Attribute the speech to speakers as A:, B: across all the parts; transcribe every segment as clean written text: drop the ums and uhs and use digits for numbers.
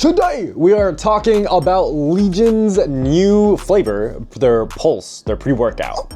A: Today we are talking about Legion's new flavor, their Pulse, their pre-workout.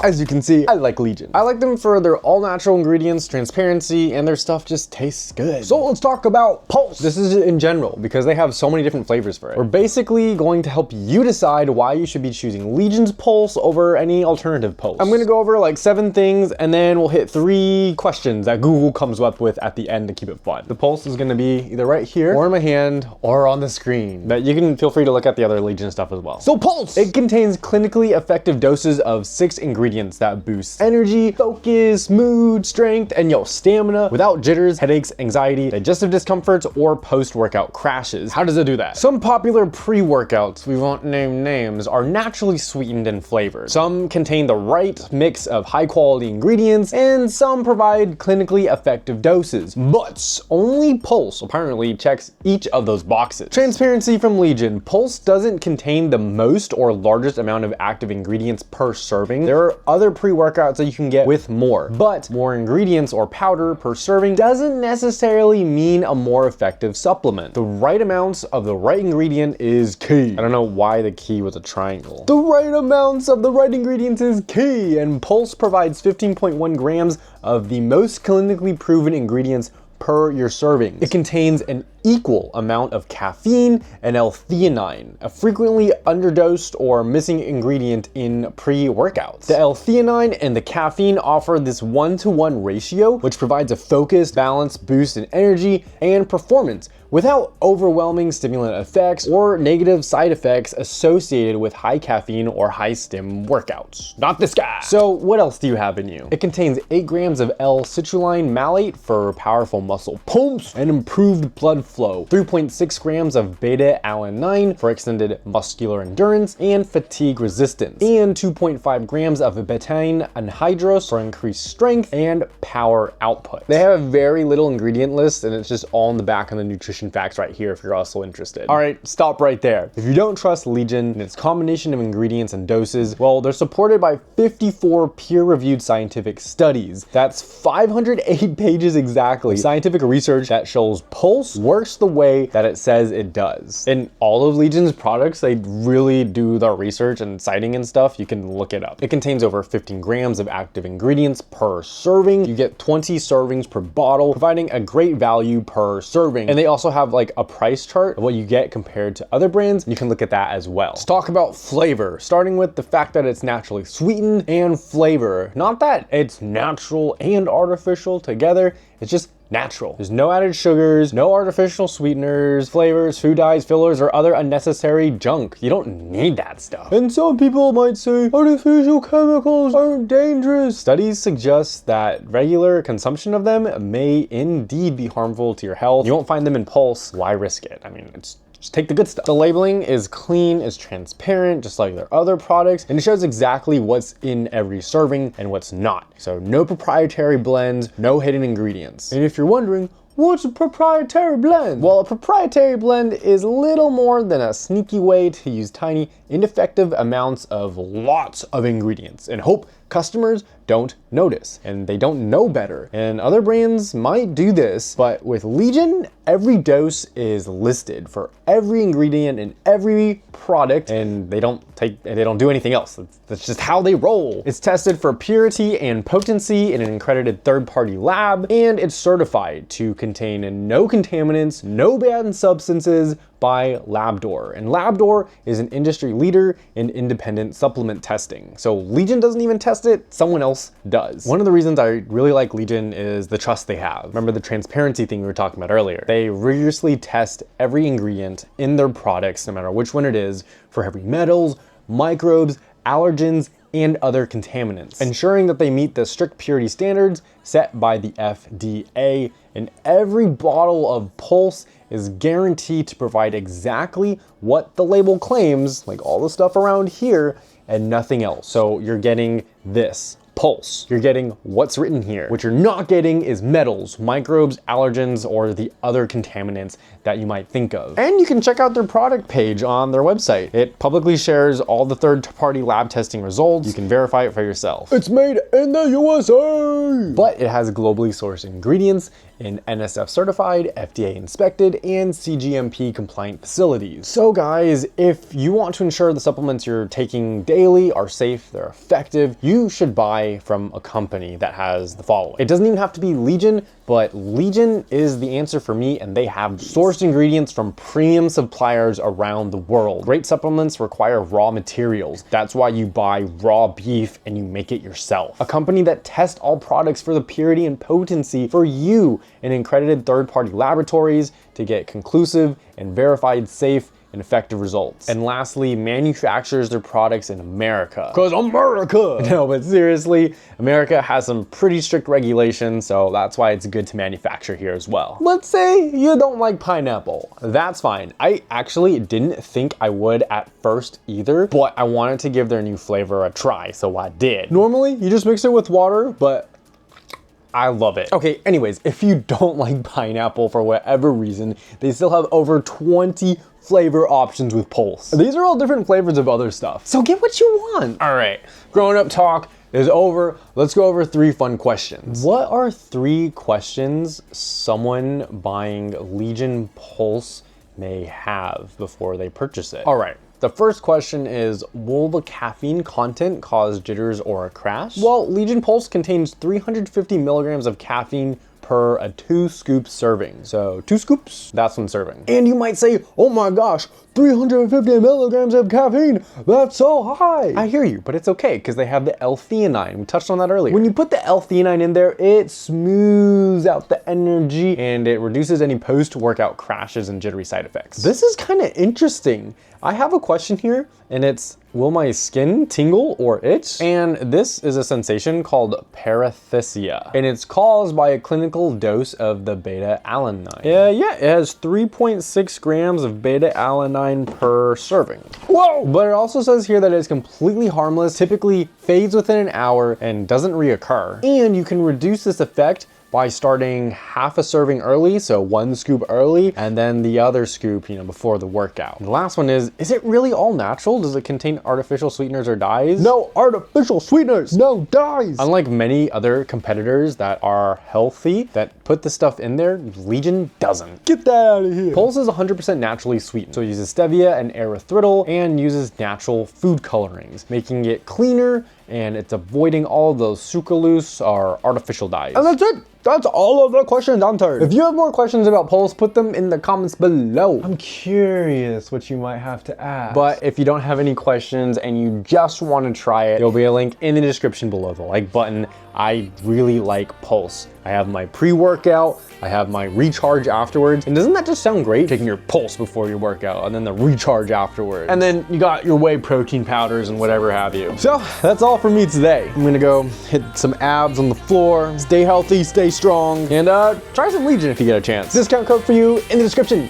A: As you can see, I like Legion. I like them for their all-natural ingredients, transparency, and their stuff just tastes good. So let's talk about Pulse. This is in general, because they have so many different flavors for it. We're basically going to help you decide why you should be choosing Legion's Pulse over any alternative Pulse. I'm gonna go over like 7 things, and then we'll hit 3 questions that Google comes up with at the end to keep it fun. The Pulse is gonna be either right here, or in my hand, or on the screen. But you can feel free to look at the other Legion stuff as well. So Pulse! It contains clinically effective doses of 6 ingredients that boost energy, focus, mood, strength, and stamina without jitters, headaches, anxiety, digestive discomforts, or post-workout crashes. How does it do that? Some popular pre-workouts, we won't name names, are naturally sweetened and flavored. Some contain the right mix of high-quality ingredients, and some provide clinically effective doses. But only Pulse apparently checks each of those boxes. Transparency from Legion. Pulse doesn't contain the most or largest amount of active ingredients per serving. There are other pre-workouts that you can get with more, but more ingredients or powder per serving doesn't necessarily mean a more effective supplement. The right amounts of the right ingredient is key. I don't know why the key was a triangle. The right amounts of the right ingredients is key, and Pulse provides 15.1 grams of the most clinically proven ingredients per your serving. It contains an equal amount of caffeine and L-Theanine, a frequently underdosed or missing ingredient in pre-workouts. The L-Theanine and the caffeine offer this 1-to-1 ratio, which provides a focus, balance, boost in energy and performance without overwhelming stimulant effects or negative side effects associated with high caffeine or high stim workouts. Not this guy. So what else do you have in you? It contains 8 grams of L-citrulline malate for powerful muscle pumps and improved blood flow, 3.6 grams of beta-alanine for extended muscular endurance and fatigue resistance, and 2.5 grams of betaine anhydrous for increased strength and power output. They have a very little ingredient list, and it's just all in the back of the nutrition facts right here if you're also interested. All right, stop right there. If you don't trust Legion and its combination of ingredients and doses, well, they're supported by 54 peer-reviewed scientific studies. That's 508 pages exactly. Scientific research that shows Pulse works the way that it says it does. In all of Legion's products, they really do the research and citing and stuff. You can look it up. It contains over 15 grams of active ingredients per serving. You get 20 servings per bottle, providing a great value per serving. And they also have like a price chart of what you get compared to other brands. You can look at that as well. Let's talk about flavor, starting with the fact that it's naturally sweetened and flavor. Not that it's natural and artificial together, it's just natural. There's no added sugars, no artificial sweeteners, flavors, food dyes, fillers, or other unnecessary junk. You don't need that stuff. And some people might say artificial chemicals aren't dangerous. Studies suggest that regular consumption of them may indeed be harmful to your health. You won't find them in Pulse. Why risk it? I mean, just take the good stuff. The labeling is clean, is transparent, just like their other products, and it shows exactly what's in every serving and what's not. So no proprietary blends, no hidden ingredients. And if you're wondering, what's a proprietary blend? Well, a proprietary blend is little more than a sneaky way to use tiny, ineffective amounts of lots of ingredients and hope customers don't notice and they don't know better. And other brands might do this, but with Legion, every dose is listed for every ingredient in every product, and they don't do anything else. That's just how they roll. It's tested for purity and potency in an accredited third-party lab, and it's certified to contain no contaminants, no banned substances by Labdoor. And Labdoor is an industry leader in independent supplement testing. So Legion doesn't even test it, someone else does. One of the reasons I really like Legion is the trust they have. Remember the transparency thing we were talking about earlier. They rigorously test every ingredient in their products, no matter which one it is, for heavy metals, microbes, allergens, and other contaminants, ensuring that they meet the strict purity standards set by the FDA. And every bottle of Pulse is guaranteed to provide exactly what the label claims, like all the stuff around here, and nothing else. So you're getting this. Pulse. You're getting what's written here. What you're not getting is metals, microbes, allergens, or the other contaminants that you might think of. And you can check out their product page on their website. It publicly shares all the third-party lab testing results. You can verify it for yourself. It's made in the USA! But it has globally sourced ingredients in NSF certified, FDA inspected, and CGMP compliant facilities. So guys, if you want to ensure the supplements you're taking daily are safe, they're effective, you should buy from a company that has the following. It doesn't even have to be Legion, but Legion is the answer for me, and they have sourced ingredients from premium suppliers around the world. Great supplements require raw materials. That's why you buy raw beef and you make it yourself. A company that tests all products for the purity and potency for you in accredited third-party laboratories to get conclusive and verified safe and effective results. And lastly, manufactures their products in America. 'Cause America! No, but seriously, America has some pretty strict regulations, so that's why it's good to manufacture here as well. Let's say you don't like pineapple. That's fine. I actually didn't think I would at first either, but I wanted to give their new flavor a try, so I did. Normally, you just mix it with water, but I love it. Okay, anyways, if you don't like pineapple for whatever reason, they still have over 20 flavor options with Pulse. These are all different flavors of other stuff, so get what you want. All right, grown up talk is over. Let's go over 3 fun questions. What are 3 questions someone buying Legion Pulse may have before they purchase it? All right. The first question is, will the caffeine content cause jitters or a crash? Well, Legion Pulse contains 350 milligrams of caffeine per a 2-scoop serving. So 2 scoops, that's 1 serving. And you might say, oh my gosh, 350 milligrams of caffeine, that's so high. I hear you, but it's okay because they have the L-Theanine. We touched on that earlier. When you put the L-Theanine in there, it smooths out the energy and it reduces any post-workout crashes and jittery side effects. This is kind of interesting. I have a question here, and it's, will my skin tingle or itch? And this is a sensation called paresthesia, and it's caused by a clinical dose of the beta-alanine. Yeah, it has 3.6 grams of beta-alanine per serving. Whoa! But it also says here that it's completely harmless, typically fades within an hour, and doesn't reoccur. And you can reduce this effect by starting half a serving early, so 1 scoop early, and then the other scoop, before the workout. And the last one is it really all natural? Does it contain artificial sweeteners or dyes? No artificial sweeteners, no dyes! Unlike many other competitors that are healthy, that put the stuff in there, Legion doesn't. Get that out of here. Pulse is 100% naturally sweetened, so it uses stevia and erythritol and uses natural food colorings, making it cleaner, and it's avoiding all those sucralose or artificial dyes. And that's it. That's all of the questions answered. If you have more questions about Pulse, put them in the comments below. I'm curious what you might have to ask. But if you don't have any questions and you just want to try it, there'll be a link in the description below the like button. I really like Pulse. I have my pre-workout, I have my recharge afterwards. And doesn't that just sound great? Taking your Pulse before your workout and then the recharge afterwards. And then you got your whey protein powders and whatever have you. So that's all for me today. I'm gonna go hit some abs on the floor, stay healthy, stay strong, and try some Legion if you get a chance. Discount code for you in the description.